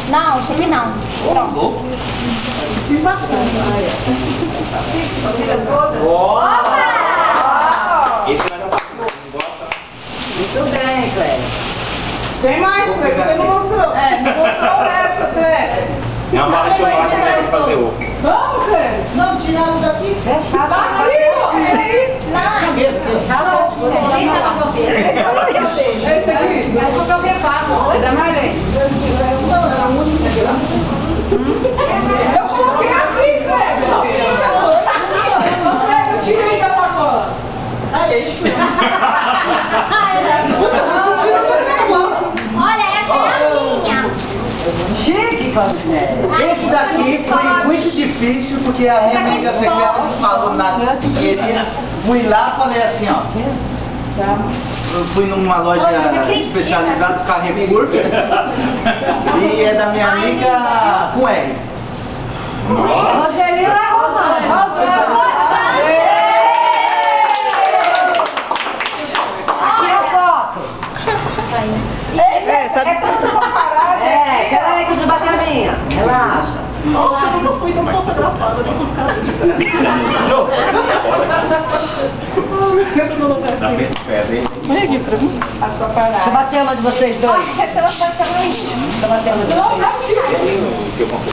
Não, acho que não. Pronto. Opa! Esse vai dar pra Muito bem, Cléber. Tem mais, Cléber, você não mostrou. É, não mostrou o resto, Cléber. É uma barra de chocolate que vai fazer ovo. Vamos, Cléber. Não, tiramos daqui. Você é chato. Tá aqui, ó. Aí. Esse aqui. Mas o que eu preparo? Da Marlene. Eu coloquei aqui, Cléber. Eu tirei da sacola. Olha, essa é a minha. Chique, Cléber. Esse daqui foi muito difícil porque a minha amiga secreta não falou nada que queria. Fui lá e falei assim, ó. Eu fui numa loja especializada do Carrefour e é da minha amiga com R. Roseli é Rosana. Aqui a foto. É tanto pra parar. Peraí que eu bater a minha. Relaxa. Nossa, eu nunca fui tão fotografada de um cara. Vem aqui pra mim. Deixa eu bater uma de vocês dois. Essa ela pode ser mais. Deixa eu bater uma de vocês. Não, não,